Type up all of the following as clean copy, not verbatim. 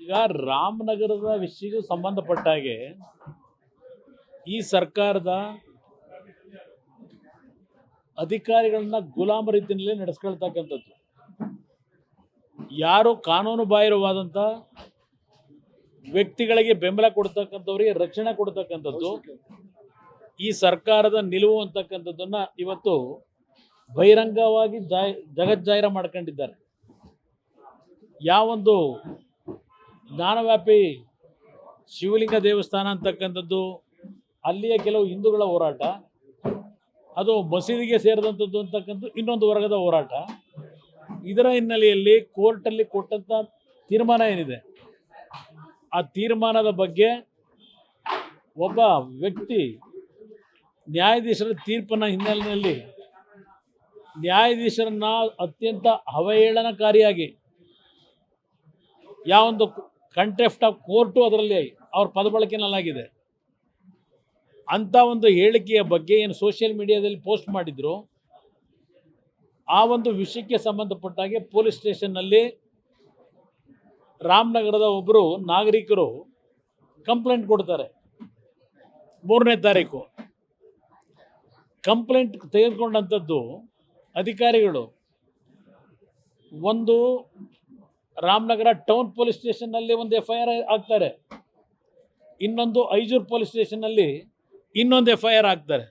ಈಗ ರಾಮನಗರದ ವಿಷಯಕ್ಕೆ ಸಂಬಂಧಪಟ್ಟ ಹಾಗೆ ಈ ಸರ್ಕಾರದ ಅಧಿಕಾರಿಗಳನ್ನ ಗುಲಾಮ ರೀತಿಯಲ್ಲಿ ನಡೆಸ್ಕೊಳ್ತಕ್ಕಂಥದ್ದು, ಯಾರು ಕಾನೂನು ಬಾಹಿರವಾದಂಥ ವ್ಯಕ್ತಿಗಳಿಗೆ ಬೆಂಬಲ ಕೊಡ್ತಕ್ಕಂಥವ್ರಿಗೆ ರಕ್ಷಣೆ ಕೊಡ್ತಕ್ಕಂಥದ್ದು ಈ ಸರ್ಕಾರದ ನಿಲುವು ಅಂತಕ್ಕಂಥದ್ದನ್ನು ಇವತ್ತು ಬಹಿರಂಗವಾಗಿ ಜಗಜ್ಜಾಹಿರ ಮಾಡ್ಕೊಂಡಿದ್ದಾರೆ. ಯಾವೊಂದು ಜ್ಞಾನವ್ಯಾಪಿ ಶಿವಲಿಂಗ ದೇವಸ್ಥಾನ ಅಂತಕ್ಕಂಥದ್ದು ಅಲ್ಲಿಯ ಕೆಲವು ಹಿಂದೂಗಳ ಹೋರಾಟ, ಅದು ಮಸೀದಿಗೆ ಸೇರಿದಂಥದ್ದು ಅಂತಕ್ಕಂಥ ಇನ್ನೊಂದು ವರ್ಗದ ಹೋರಾಟ. ಇದರ ಹಿನ್ನೆಲೆಯಲ್ಲಿ ಕೋರ್ಟಲ್ಲಿ ಕೊಟ್ಟಂಥ ತೀರ್ಮಾನ ಏನಿದೆ, ಆ ತೀರ್ಮಾನದ ಬಗ್ಗೆ ಒಬ್ಬ ವ್ಯಕ್ತಿ ನ್ಯಾಯಾಧೀಶರ ತೀರ್ಪಿನ ಹಿನ್ನೆಲೆಯಲ್ಲಿ ನ್ಯಾಯಾಧೀಶರನ್ನ ಅತ್ಯಂತ ಅವಹೇಳನಕಾರಿಯಾಗಿ ಯಾವೊಂದು ಕಂಟೆಂಪ್ಟ್ ಆಫ್ ಕೋರ್ಟು ಅದರಲ್ಲಿ ಅವ್ರ ಪದಬಳಕೆನಲ್ಲಾಗಿದೆ ಅಂಥ ಒಂದು ಹೇಳಿಕೆಯ ಬಗ್ಗೆ ಏನು ಸೋಷಿಯಲ್ ಮೀಡಿಯಾದಲ್ಲಿ ಪೋಸ್ಟ್ ಮಾಡಿದ್ರು, ಆ ಒಂದು ವಿಷಯಕ್ಕೆ ಸಂಬಂಧಪಟ್ಟಾಗೆ ಪೊಲೀಸ್ ಸ್ಟೇಷನ್ನಲ್ಲಿ ರಾಮನಗರದ ಒಬ್ಬರು ನಾಗರಿಕರು ಕಂಪ್ಲೇಂಟ್ ಕೊಡ್ತಾರೆ. 3ನೇ ತಾರೀಕು ಕಂಪ್ಲೇಂಟ್ ತೆಗೆದುಕೊಂಡಂಥದ್ದು ಅಧಿಕಾರಿಗಳು ಒಂದು ರಾಮನಗರ ಟೌನ್ ಪೊಲೀಸ್ ಸ್ಟೇಷನ್ನಲ್ಲಿ ಒಂದು FIR ಹಾಕ್ತಾರೆ, ಇನ್ನೊಂದು ಐಜೂರು ಪೊಲೀಸ್ ಸ್ಟೇಷನ್ನಲ್ಲಿ ಇನ್ನೊಂದು FIR ಹಾಕ್ತಾರೆ.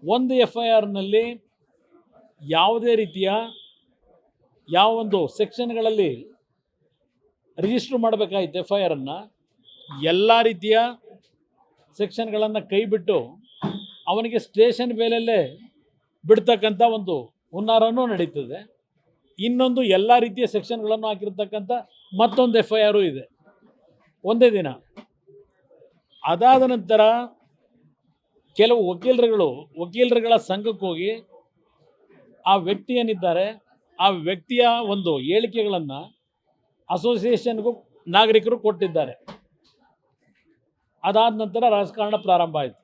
ಒಂದು FIRನಲ್ಲಿ ಯಾವುದೇ ರೀತಿಯ ಯಾವೊಂದು ಸೆಕ್ಷನ್ಗಳಲ್ಲಿ ರಿಜಿಸ್ಟರ್ ಮಾಡಬೇಕಾಗಿತ್ತು FIRನ್ನು, ಎಲ್ಲ ರೀತಿಯ ಸೆಕ್ಷನ್ಗಳನ್ನು ಕೈಬಿಟ್ಟು ಅವನಿಗೆ ಸ್ಟೇಷನ್ ಬೇಲಲ್ಲೇ ಬಿಡ್ತಕ್ಕಂಥ ಒಂದು ಹುನ್ನಾರನೂ ನಡೀತದೆ. ಇನ್ನೊಂದು ಎಲ್ಲ ರೀತಿಯ ಸೆಕ್ಷನ್ಗಳನ್ನು ಹಾಕಿರ್ತಕ್ಕಂಥ ಮತ್ತೊಂದು FIR ಇದೆ ಒಂದೇ ದಿನ. ಅದಾದ ನಂತರ ಕೆಲವು ವಕೀಲರುಗಳ ಸಂಘಕ್ಕೆ ಹೋಗಿ ಆ ವ್ಯಕ್ತಿ ಏನಿದ್ದಾರೆ ಆ ವ್ಯಕ್ತಿಯ ಒಂದು ಹೇಳಿಕೆಗಳನ್ನು ಅಸೋಸಿಯೇಷನ್ಗೂ ನಾಗರಿಕರು ಕೊಟ್ಟಿದ್ದಾರೆ. ಅದಾದ ನಂತರ ರಾಜಕಾರಣ ಪ್ರಾರಂಭ ಆಯಿತು.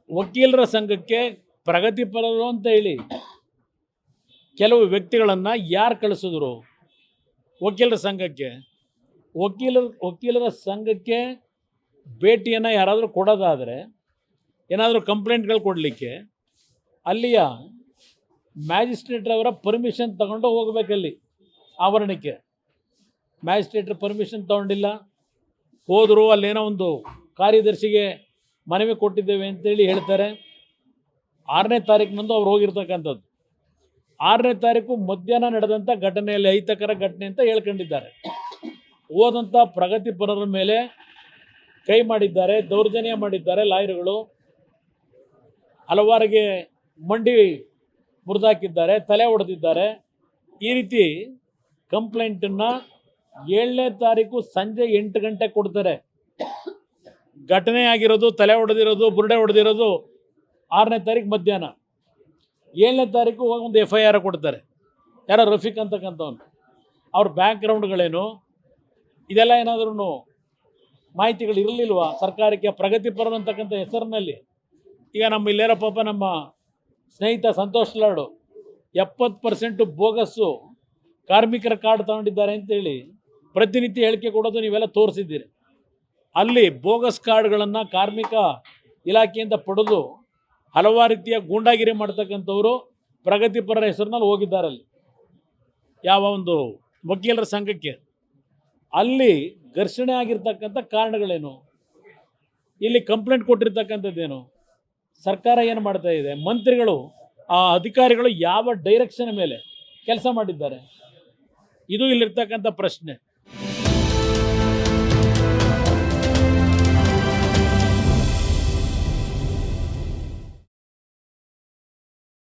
ವಕೀಲರ ಸಂಘಕ್ಕೆ ಪ್ರಗತಿಪರರು ಅಂತ ಹೇಳಿ ಕೆಲವು ವ್ಯಕ್ತಿಗಳನ್ನು ಯಾರು ಕಳಿಸಿದ್ರು ವಕೀಲರ ಸಂಘಕ್ಕೆ? ವಕೀಲರ ಸಂಘಕ್ಕೆ ಭೇಟಿಯನ್ನು ಯಾರಾದರೂ ಕೊಡೋದಾದರೆ, ಏನಾದರೂ ಕಂಪ್ಲೇಂಟ್ಗಳು ಕೊಡಲಿಕ್ಕೆ ಅಲ್ಲಿಯ ಮ್ಯಾಜಿಸ್ಟ್ರೇಟ್ರವರ ಪರ್ಮಿಷನ್ ತಗೊಂಡು ಹೋಗಬೇಕಲ್ಲಿ ಆವರಣಕ್ಕೆ. ಮ್ಯಾಜಿಸ್ಟ್ರೇಟ್ರ ಪರ್ಮಿಷನ್ ತಗೊಂಡಿಲ್ಲ, ಹೋದರು, ಅಲ್ಲೇನೋ ಒಂದು ಕಾರ್ಯದರ್ಶಿಗೆ ಮನವಿ ಕೊಟ್ಟಿದ್ದೇವೆ ಅಂತೇಳಿ ಹೇಳ್ತಾರೆ. 6ನೇ ತಾರೀಕಿನಂದು ಅವ್ರು ಹೋಗಿರ್ತಕ್ಕಂಥದ್ದು. 6ನೇ ತಾರೀಕು ಮಧ್ಯಾಹ್ನ ನಡೆದಂಥ ಘಟನೆಯಲ್ಲಿ ಅಹಿತಕರ ಘಟನೆ ಅಂತ ಹೇಳ್ಕೊಂಡಿದ್ದಾರೆ. ಹೋದಂಥ ಪ್ರಗತಿಪರರ ಮೇಲೆ ಕೈ ಮಾಡಿದ್ದಾರೆ, ದೌರ್ಜನ್ಯ ಮಾಡಿದ್ದಾರೆ ಲಾಯರ್ಗಳು, ಹಲವಾರಿಗೆ ಮಂಡಿ ಮುರಿದಾಕಿದ್ದಾರೆ, ತಲೆ ಹೊಡೆದಿದ್ದಾರೆ. ಈ ರೀತಿ ಕಂಪ್ಲೇಂಟನ್ನು 7ನೇ ತಾರೀಕು ಸಂಜೆ 8 ಗಂಟೆಗೆ ಕೊಡ್ತಾರೆ. ಘಟನೆ ಆಗಿರೋದು, ತಲೆ ಹೊಡೆದಿರೋದು, ಬುರುಡೆ ಹೊಡೆದಿರೋದು 6ನೇ ತಾರೀಕು ಮಧ್ಯಾಹ್ನ. 7ನೇ ತಾರೀಕು ಹೋಗಿ ಒಂದು FIR ಕೊಡ್ತಾರೆ. ಯಾರೋ ರಫೀಕ್ ಅಂತಕ್ಕಂಥವ್ನು, ಅವ್ರ ಬ್ಯಾಕ್ಗ್ರೌಂಡ್ಗಳೇನು, ಇದೆಲ್ಲ ಏನಾದ್ರೂ ಮಾಹಿತಿಗಳು ಇರಲಿಲ್ವಾ ಸರ್ಕಾರಕ್ಕೆ? ಪ್ರಗತಿಪರರು ಅಂತಕ್ಕಂಥ ಹೆಸರಿನಲ್ಲಿ ಈಗ ನಮ್ಮ ಇಲ್ಲೇರೋ ಪಾಪ ನಮ್ಮ ಸ್ನೇಹಿತ ಸಂತೋಷ್ ಲಾಡು 70% ಬೋಗಸ್ಸು ಕಾರ್ಮಿಕರ ಕಾರ್ಡ್ ತಗೊಂಡಿದ್ದಾರೆ ಅಂತೇಳಿ ಪ್ರತಿನಿತ್ಯ ಹೇಳಿಕೆ ಕೊಡೋದು ನೀವೆಲ್ಲ ತೋರಿಸಿದ್ದೀರಿ. ಅಲ್ಲಿ ಬೋಗಸ್ ಕಾರ್ಡ್ಗಳನ್ನು ಕಾರ್ಮಿಕ ಇಲಾಖೆಯಿಂದ ಪಡೆದು ಹಲವಾರು ರೀತಿಯ ಗೂಂಡಾಗಿರಿ ಮಾಡ್ತಕ್ಕಂಥವರು ಪ್ರಗತಿಪರರ ಹೆಸರಿನಲ್ಲಿ ಹೋಗಿದ್ದಾರೆ. ಅಲ್ಲಿ ಯಾವ ಒಂದು ವಕೀಲರ ಸಂಘಕ್ಕೆ ಅಲ್ಲಿ ಘರ್ಷಣೆ ಆಗಿರ್ತಕ್ಕಂಥ ಕಾರಣಗಳೇನು? ಇಲ್ಲಿ ಕಂಪ್ಲೇಂಟ್ ಕೊಟ್ಟಿರ್ತಕ್ಕಂಥದ್ದೇನು? ಸರ್ಕಾರ ಏನು ಮಾಡ್ತಾ ಇದೆ? ಮಂತ್ರಿಗಳು, ಆ ಅಧಿಕಾರಿಗಳು ಯಾವ ಡೈರೆಕ್ಷನ್ ಮೇಲೆ ಕೆಲಸ ಮಾಡಿದ್ದಾರೆ? ಇದು ಇಲ್ಲಿರ್ತಕ್ಕಂಥ ಪ್ರಶ್ನೆ.